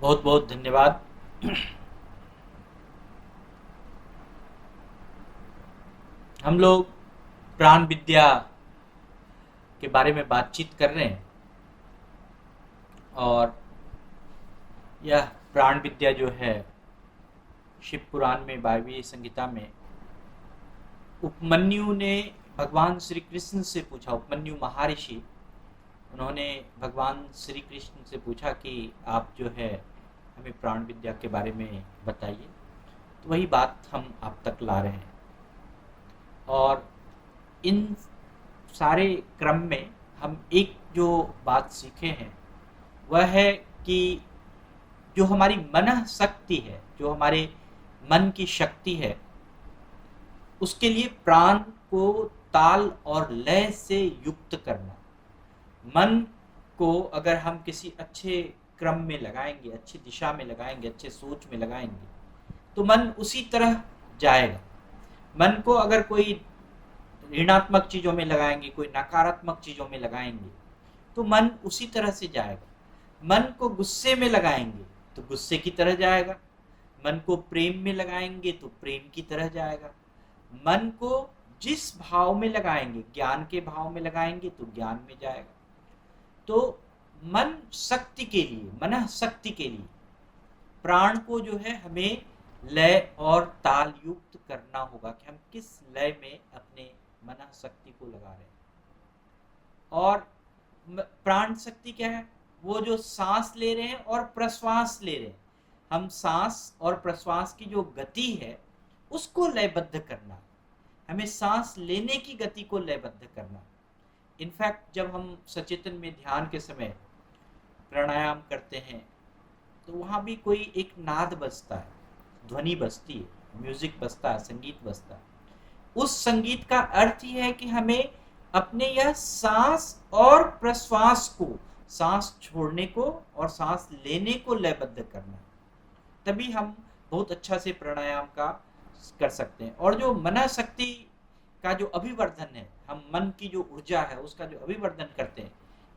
बहुत बहुत धन्यवाद। हम लोग प्राण विद्या के बारे में बातचीत कर रहे हैं और यह प्राण विद्या जो है शिव पुराण में 22वीं संहिता में उपमन्यु ने भगवान श्री कृष्ण से पूछा। उपमन्यु महर्षि उन्होंने भगवान श्री कृष्ण से पूछा कि आप जो है हमें प्राण विद्या के बारे में बताइए। तो वही बात हम आप तक ला रहे हैं और इन सारे क्रम में हम एक जो बात सीखे हैं वह है कि जो हमारी मन शक्ति है, जो हमारे मन की शक्ति है, उसके लिए प्राण को ताल और लय से युक्त करना। मन को अगर हम किसी अच्छे क्रम में लगाएंगे, अच्छी दिशा में लगाएंगे, अच्छे सोच में लगाएंगे तो मन उसी तरह जाएगा। मन को अगर कोई ऋणात्मक चीज़ों में लगाएंगे, कोई नकारात्मक चीज़ों में लगाएंगे तो मन उसी तरह से जाएगा। मन को गुस्से में लगाएंगे तो गुस्से की तरह जाएगा, मन को प्रेम में लगाएंगे तो प्रेम की तरह जाएगा। मन को जिस भाव में लगाएंगे, ज्ञान के भाव में लगाएंगे तो ज्ञान में जाएगा। तो मन शक्ति के लिए, मन शक्ति के लिए प्राण को जो है हमें लय और ताल युक्त करना होगा कि हम किस लय में अपने मन शक्ति को लगा रहे हैं। और प्राण शक्ति क्या है? वो जो सांस ले रहे हैं और प्रश्वास ले रहे हैं, हम सांस और प्रश्वास की जो गति है उसको लयबद्ध करना, हमें सांस लेने की गति को लयबद्ध करना। इनफैक्ट जब हम सचेतन में ध्यान के समय प्राणायाम करते हैं तो वहाँ भी कोई एक नाद बजता है, ध्वनि बजती है, म्यूजिक बजता है, संगीत बजता है। उस संगीत का अर्थ ही है कि हमें अपने यह सांस और प्रश्वास को, सांस छोड़ने को और सांस लेने को लयबद्ध करना, तभी हम बहुत अच्छा से प्राणायाम का कर सकते हैं। और जो मन शक्ति का जो अभिवर्धन है, हम मन की जो ऊर्जा है उसका जो अभिवर्धन करते हैं,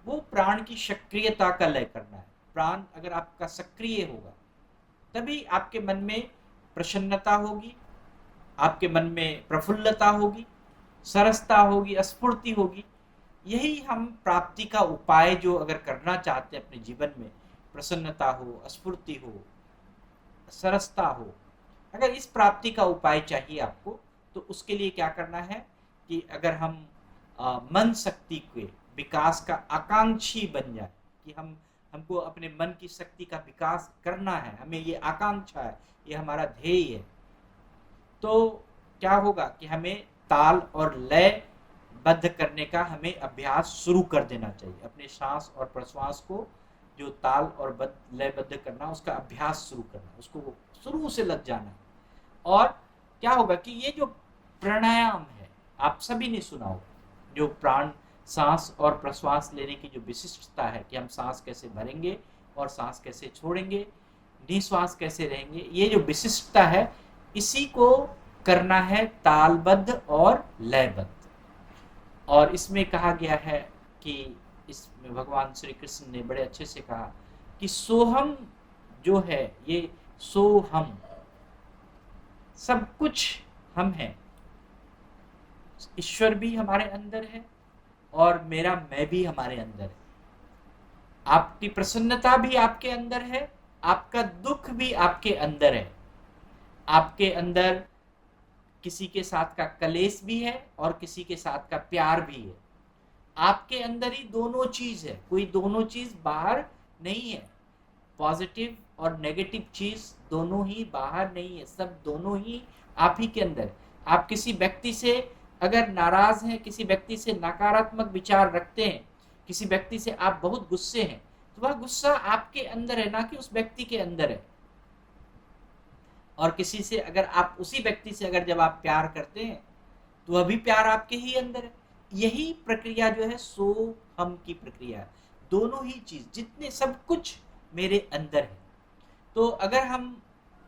वो प्राण की सक्रियता का लय करना है। प्राण अगर आपका सक्रिय होगा तभी आपके मन में प्रसन्नता होगी, आपके मन में प्रफुल्लता होगी, सरसता होगी, स्फूर्ति होगी। यही हम प्राप्ति का उपाय जो अगर करना चाहते हैं अपने जीवन में, प्रसन्नता हो, स्फूर्ति हो, सरसता हो, अगर इस प्राप्ति का उपाय चाहिए आपको तो उसके लिए क्या करना है कि अगर हम मन शक्ति के विकास का आकांक्षी बन जाए कि हमको अपने मन की शक्ति का विकास करना है, हमें ये आकांक्षा है, ये हमारा ध्येय है, तो क्या होगा कि हमें ताल और लय बद्ध करने का हमें अभ्यास शुरू कर देना चाहिए। अपने सांस और प्रश्वास को जो ताल और लयबद्ध करना, उसका अभ्यास शुरू करना, उसको शुरू से लग जाना। और क्या होगा कि ये जो प्राणायाम है आप सभी ने सुना होगा, जो प्राण सांस और प्रश्वास लेने की जो विशिष्टता है कि हम सांस कैसे भरेंगे और सांस कैसे छोड़ेंगे, निश्वास कैसे रहेंगे, ये जो विशिष्टता है इसी को करना है तालबद्ध और लयबद्ध। और इसमें कहा गया है कि इसमें भगवान श्री कृष्ण ने बड़े अच्छे से कहा कि सोहम जो है, ये सोहम, सब कुछ हम हैं, ईश्वर भी हमारे अंदर है और मेरा मैं भी हमारे अंदर है, आपकी प्रसन्नता भी आपके अंदर है, आपका दुख भी आपके अंदर है, आपके अंदर किसी के साथ का कलेश भी है और किसी के साथ का प्यार भी है। आपके अंदर ही दोनों चीज है, कोई दोनों चीज बाहर नहीं है। पॉजिटिव और नेगेटिव चीज दोनों ही बाहर नहीं है, सब दोनों ही आप ही के अंदर। आप किसी व्यक्ति से अगर नाराज हैं, किसी व्यक्ति से नकारात्मक विचार रखते हैं, किसी व्यक्ति से आप बहुत गुस्से हैं, तो वह गुस्सा आपके अंदर है, ना कि उस व्यक्ति के अंदर है। और किसी से अगर आप, उसी व्यक्ति से अगर जब आप प्यार करते हैं तो वह भी प्यार आपके ही अंदर है। यही प्रक्रिया जो है सो हम की प्रक्रिया है, दोनों ही चीज, जितने सब कुछ मेरे अंदर है। तो अगर हम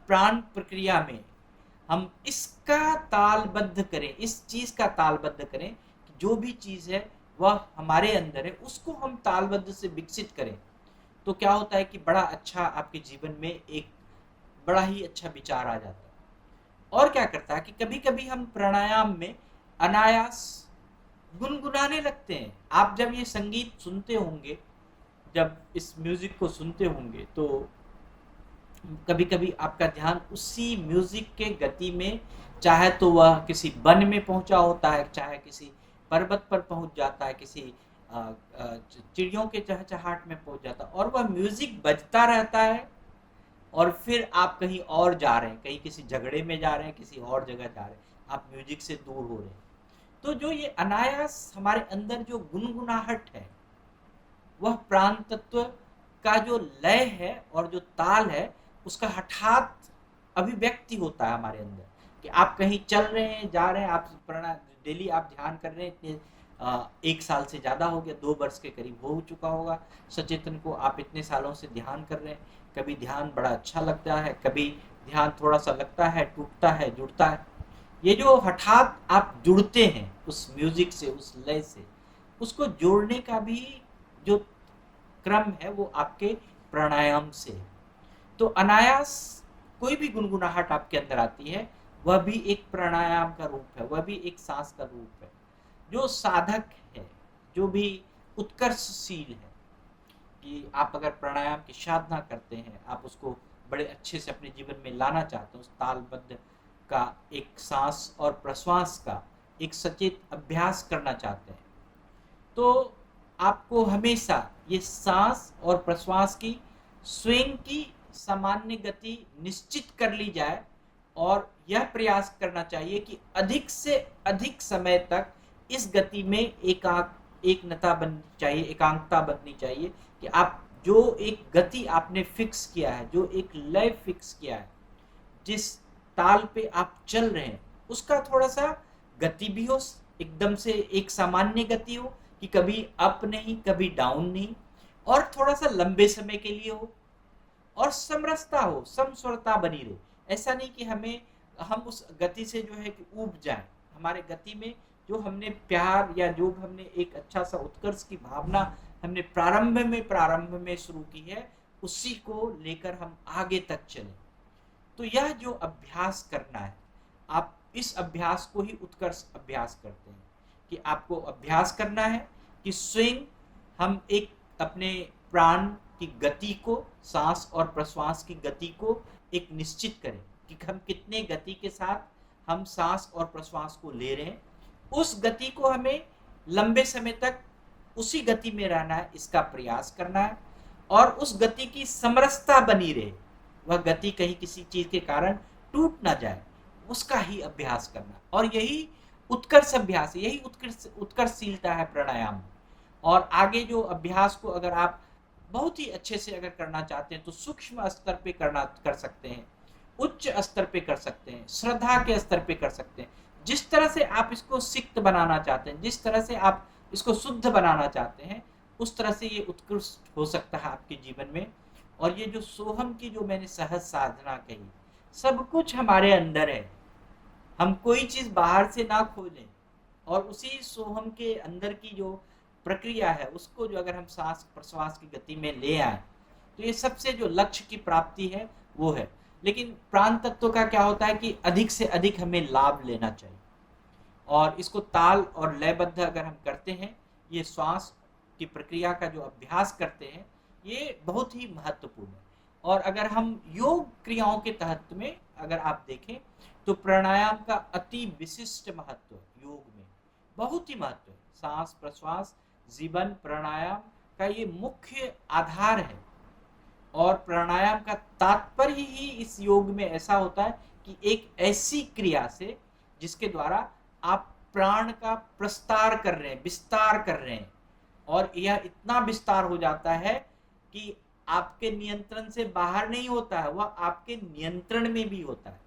प्राण प्रक्रिया में हम इसका तालबद्ध करें, इस चीज का तालबद्ध करें कि जो भी चीज है वह हमारे अंदर है, उसको हम तालबद्ध से विकसित करें, तो क्या होता है कि बड़ा अच्छा आपके जीवन में एक बड़ा ही अच्छा विचार आ जाता है। और क्या करता है कि कभी कभी हम प्राणायाम में अनायास गुनगुनाने लगते हैं। आप जब ये संगीत सुनते होंगे, जब इस म्यूजिक को सुनते होंगे, तो कभी कभी आपका ध्यान उसी म्यूजिक के गति में, चाहे तो वह किसी वन में पहुंचा होता है, चाहे किसी पर्वत पर पहुंच जाता है, किसी चिड़ियों के चहचहाट में पहुंच जाता है, और वह म्यूजिक बजता रहता है। और फिर आप कहीं और जा रहे हैं, कहीं किसी झगड़े में जा रहे हैं, किसी और जगह जा रहे हैं, आप म्यूजिक से दूर हो रहे हैं। तो जो ये अनायास हमारे अंदर जो गुनगुनाहट है, वह प्राण तत्व का जो लय है और जो ताल है, उसका हठात अभिव्यक्ति होता है हमारे अंदर। कि आप कहीं चल रहे हैं, जा रहे हैं, आप डेली आप ध्यान कर रहे हैं, इतने 1 साल से ज़्यादा हो गया, 2 वर्ष के करीब हो चुका होगा सचेतन को, आप इतने सालों से ध्यान कर रहे हैं। कभी ध्यान बड़ा अच्छा लगता है, कभी ध्यान थोड़ा सा लगता है, टूटता है, जुड़ता है। ये जो हठात आप जुड़ते हैं उस म्यूजिक से, उस लय से, उसको जोड़ने का भी जो क्रम है वो आपके प्राणायाम से। तो अनायास कोई भी गुनगुनाहट आपके अंदर आती है, वह भी एक प्राणायाम का रूप है, वह भी एक सांस का रूप है। जो साधक है, जो भी उत्कर्षशील है, कि आप अगर प्राणायाम की साधना करते हैं, आप उसको बड़े अच्छे से अपने जीवन में लाना चाहते हैं, उस तालबद्ध का एक सांस और प्रश्वास का एक सचेत अभ्यास करना चाहते हैं, तो आपको हमेशा ये सांस और प्रश्वास की स्वयं की सामान्य गति निश्चित कर ली जाए, और यह प्रयास करना चाहिए कि अधिक से अधिक समय तक इस गति में एकनता बननी चाहिए, एकांकता बननी चाहिए। कि आप जो एक गति आपने फिक्स किया है, जो एक लय फिक्स किया है, जिस ताल पे आप चल रहे हैं, उसका थोड़ा सा गति भी हो, एकदम से एक सामान्य गति हो, कि कभी अप नहीं, कभी डाउन नहीं, और थोड़ा सा लंबे समय के लिए हो, और समरसता हो, समस्वरता बनी रहे। ऐसा नहीं कि हम उस गति से जो है कि ऊब जाएं। हमारे गति में जो हमने प्यार, या जो हमने एक अच्छा सा उत्कर्ष की भावना हमने प्रारंभ में शुरू की है, उसी को लेकर हम आगे तक चलें। तो यह जो अभ्यास करना है, आप इस अभ्यास को ही उत्कर्ष अभ्यास करते हैं। कि आपको अभ्यास करना है कि स्वयं हम एक अपने प्राण की गति को, सांस और प्रश्वास की गति को एक निश्चित करें, कि हम कितने गति के साथ हम सांस और प्रश्वास को ले रहे हैं। उस गति को हमें लंबे समय तक उसी गति में रहना है, इसका प्रयास करना है, और उस गति की समरसता बनी रहे, वह गति कहीं किसी चीज के कारण टूट ना जाए, उसका ही अभ्यास करना। और यही उत्कर्ष अभ्यास है, यही उत्कर्षशीलता है प्राणायाम। और आगे जो अभ्यास को अगर आप बहुत ही अच्छे से अगर करना चाहते हैं, तो सूक्ष्म स्तर पे कर सकते हैं, उच्च स्तर पे कर सकते हैं, श्रद्धा के स्तर पे कर सकते हैं। जिस तरह से आप इसको सिक्त बनाना चाहते हैं, जिस तरह से आप इसको शुद्ध बनाना चाहते हैं, उस तरह से ये उत्कृष्ट हो सकता है आपके जीवन में। और ये जो सोहम की जो मैंने सहज साधना कही, सब कुछ हमारे अंदर है, हम कोई चीज बाहर से ना खोजें, और उसी सोहम के अंदर की जो प्रक्रिया है, उसको जो अगर हम सांस प्रश्वास की गति में ले आए, तो ये सबसे जो लक्ष्य की प्राप्ति है वो है। लेकिन प्राण तत्व का क्या होता है कि अधिक से अधिक हमें लाभ लेना चाहिए, और इसको ताल और लयबद्ध अगर हम करते हैं, ये श्वास की प्रक्रिया का जो अभ्यास करते हैं, ये बहुत ही महत्वपूर्ण है। और अगर हम योग क्रियाओं के तहत में अगर आप देखें, तो प्राणायाम का अति विशिष्ट महत्व योग में बहुत ही महत्व है। सांस प्रश्वास जीवन प्राणायाम का ये मुख्य आधार है। और प्राणायाम का तात्पर्य ही इस योग में ऐसा होता है कि एक ऐसी क्रिया से जिसके द्वारा आप प्राण का प्रस्तार कर रहे हैं, विस्तार कर रहे हैं, और यह इतना विस्तार हो जाता है कि आपके नियंत्रण से बाहर नहीं होता है, वह आपके नियंत्रण में भी होता है।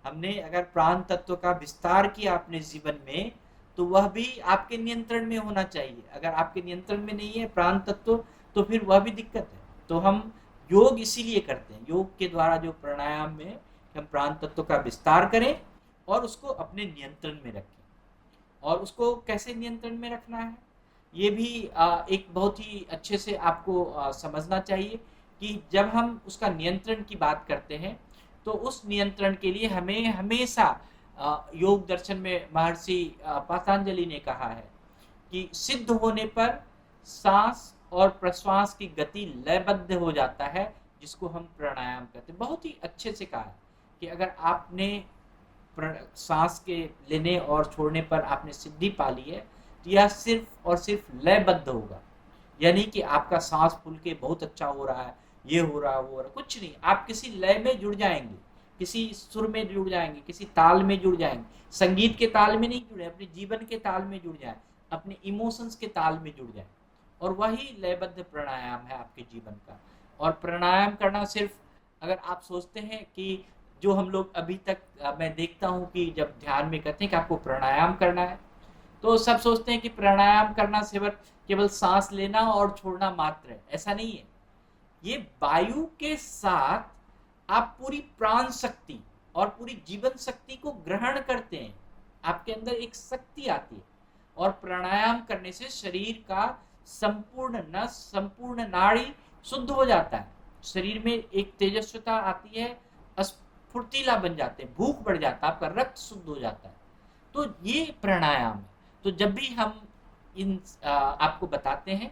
हमने अगर प्राण तत्व का विस्तार किया अपने जीवन में, तो वह भी आपके नियंत्रण में होना चाहिए। अगर आपके नियंत्रण में नहीं है प्राण तत्व, तो फिर वह भी दिक्कत है। तो हम योग इसीलिए करते हैं, योग के द्वारा जो प्राणायाम में हम प्राण तत्व का विस्तार करें और उसको अपने नियंत्रण में रखें। और उसको कैसे नियंत्रण में रखना है? ये भी एक बहुत ही अच्छे से आपको समझना चाहिए कि जब हम उसका नियंत्रण की बात करते हैं तो उस नियंत्रण के लिए हमें हमेशा योग दर्शन में महर्षि पतंजलि ने कहा है कि सिद्ध होने पर सांस और प्रश्वास की गति लयबद्ध हो जाता है, जिसको हम प्राणायाम कहते हैं। बहुत ही अच्छे से कहा है कि अगर आपने सांस के लेने और छोड़ने पर आपने सिद्धि पा ली है तो यह सिर्फ और सिर्फ लयबद्ध होगा, यानी कि आपका सांस फूल के बहुत अच्छा हो रहा है, ये हो रहा है, वो हो रहा है, कुछ नहीं। आप किसी लय में जुड़ जाएंगे, किसी सुर में जुड़ जाएंगे, किसी ताल में जुड़ जाएंगे। संगीत के ताल में नहीं जुड़े, अपने जीवन के ताल में जुड़ जाए, अपने इमोशंस के ताल में जुड़ जाए, और वही लयबद्ध प्राणायाम है आपके जीवन का। और प्राणायाम करना सिर्फ, अगर आप सोचते हैं कि जो हम लोग अभी तक मैं देखता हूँ कि जब ध्यान में कहते हैं कि आपको प्राणायाम करना है, तो सब सोचते हैं कि प्राणायाम करना सिर्फ केवल सांस लेना और छोड़ना मात्र है। ऐसा नहीं है। ये वायु के साथ आप पूरी प्राण शक्ति और पूरी जीवन शक्ति को ग्रहण करते हैं, आपके अंदर एक शक्ति आती है। और प्राणायाम करने से शरीर का संपूर्ण नस, संपूर्ण नाड़ी शुद्ध हो जाता है, शरीर में एक तेजस्विता आती है, फुर्तीला बन जाते हैं, भूख बढ़ जाता है, आपका रक्त शुद्ध हो जाता है। तो ये प्राणायाम है। तो जब भी हम इन आपको बताते हैं,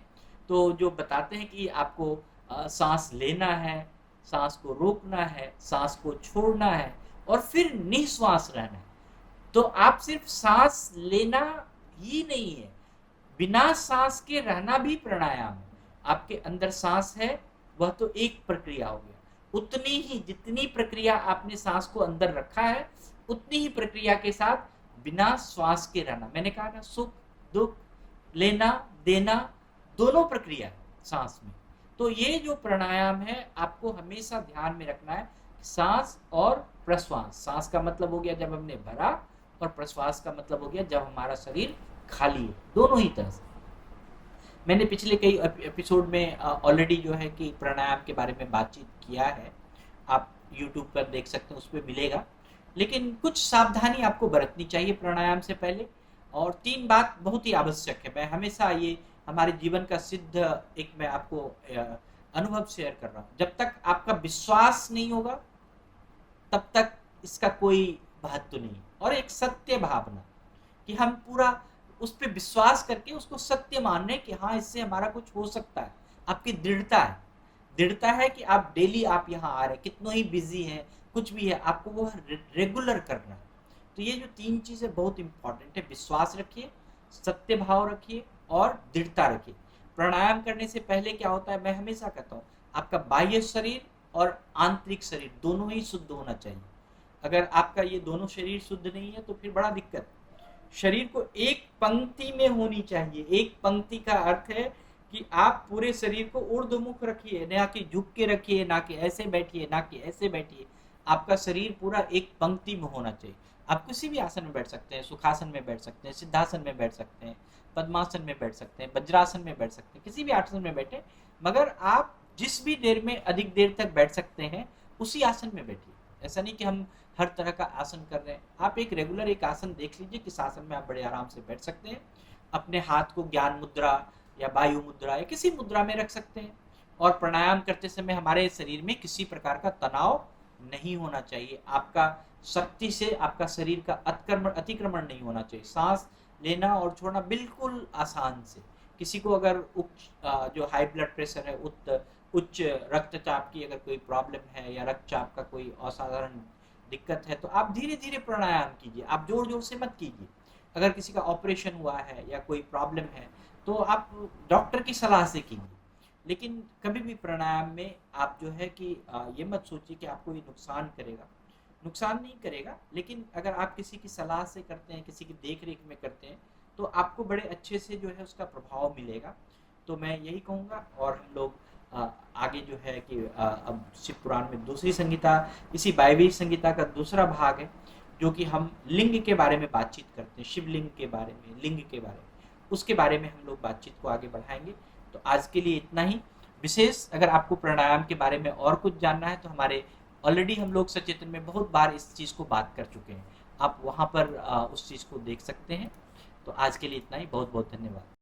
तो जो बताते हैं कि आपको सांस लेना है, सांस को रोकना है, सांस को छोड़ना है और फिर निश्वास रहना है, तो आप सिर्फ सांस लेना ही नहीं है, बिना सांस के रहना भी प्राणायाम है। आपके अंदर सांस है, वह तो एक प्रक्रिया हो गया। उतनी ही जितनी प्रक्रिया आपने सांस को अंदर रखा है, उतनी ही प्रक्रिया के साथ बिना श्वास के रहना। मैंने कहा ना, सुख दुख, लेना देना, दोनों प्रक्रिया है सांस में। तो ये जो प्राणायाम है आपको हमेशा ध्यान में रखना है, सांस और प्रश्वास। सांस का मतलब हो गया जब हमने भरा, और प्रश्वास का मतलब हो गया जब हमारा शरीर खाली है, दोनों ही तरह से। मैंने पिछले कई एपिसोड में ऑलरेडी जो है कि प्राणायाम के बारे में बातचीत किया है, आप YouTube पर देख सकते हैं, उस पर मिलेगा। लेकिन कुछ सावधानी आपको बरतनी चाहिए प्राणायाम से पहले, और 3 बात बहुत ही आवश्यक है। मैं हमेशा ये हमारे जीवन का सिद्ध एक मैं आपको अनुभव शेयर कर रहा हूँ। जब तक आपका विश्वास नहीं होगा तब तक इसका कोई महत्व नहीं। और एक सत्य भावना कि हम पूरा उस पर विश्वास करके उसको सत्य मान रहे हैं कि हाँ, इससे हमारा कुछ हो सकता है। आपकी दृढ़ता है, दृढ़ता है कि आप डेली आप यहाँ आ रहे हैं, कितना ही बिजी हैं, कुछ भी है, आपको वो रेगुलर करना है। तो ये जो 3 चीज़ें बहुत इंपॉर्टेंट है, विश्वास रखिए, सत्य भाव रखिए और दृढ़ता रखिए। प्राणायाम करने से पहले क्या होता है, मैं हमेशा कहता हूँ, आपका बाह्य शरीर और आंतरिक शरीर दोनों ही शुद्ध होना चाहिए। अगर आपका ये दोनों शरीर शुद्ध नहीं है तो फिर बड़ा दिक्कत। शरीर को एक पंक्ति में होनी चाहिए। एक पंक्ति का अर्थ है कि आप पूरे शरीर को ऊर्ध्वमुख रखिए, ना कि झुक के रखिए, ना कि ऐसे बैठिए, ना कि ऐसे बैठिए। आपका शरीर पूरा एक पंक्ति में होना चाहिए। आप किसी भी आसन में बैठ सकते हैं, सुखासन में बैठ सकते हैं, सिद्धासन में बैठ सकते हैं, पद्मासन में बैठ सकते हैं, वज्रासन में बैठ सकते हैं, किसी भी आसन में बैठे, मगर आप जिस भी देर में अधिक देर तक बैठ सकते हैं उसी आसन में बैठिए। ऐसा नहीं कि हम हर तरह का आसन कर रहे हैं। आप एक रेगुलर एक आसन देख लीजिए, किस आसन में आप बड़े आराम से बैठ सकते हैं। अपने हाथ को ज्ञान मुद्रा या वायु मुद्रा या किसी मुद्रा में रख सकते हैं। और प्राणायाम करते समय हमारे शरीर में किसी प्रकार का तनाव नहीं होना चाहिए। आपका शक्ति से आपका शरीर का अतिक्रमण नहीं होना चाहिए। सांस लेना और छोड़ना बिल्कुल आसान से। किसी को अगर जो हाई ब्लड प्रेशर है, उच्च रक्तचाप की अगर कोई प्रॉब्लम है या रक्तचाप का कोई असाधारण दिक्कत है, तो आप धीरे धीरे प्राणायाम कीजिए, आप जोर जोर से मत कीजिए। अगर किसी का ऑपरेशन हुआ है या कोई प्रॉब्लम है तो आप डॉक्टर की सलाह से कीजिए। लेकिन कभी भी प्राणायाम में आप जो है कि ये मत सोचिए कि आपको ये नुकसान करेगा। नुकसान नहीं करेगा, लेकिन अगर आप किसी की सलाह से करते हैं, किसी की देख रेख में करते हैं, तो आपको बड़े अच्छे से जो है उसका प्रभाव मिलेगा। तो मैं यही कहूँगा। और हम लोग आगे जो है कि अब शिव पुराण में दूसरी संहिता, इसी वायव्य संहिता का दूसरा भाग है, जो कि हम लिंग के बारे में बातचीत करते हैं, शिवलिंग के बारे में, लिंग के बारे में, उसके बारे में हम लोग बातचीत को आगे बढ़ाएंगे। तो आज के लिए इतना ही। विशेष अगर आपको प्राणायाम के बारे में और कुछ जानना है तो हमारे ऑलरेडी हम लोग सचेतन में बहुत बार इस चीज़ को बात कर चुके हैं, आप वहाँ पर उस चीज़ को देख सकते हैं। तो आज के लिए इतना ही। बहुत बहुत धन्यवाद।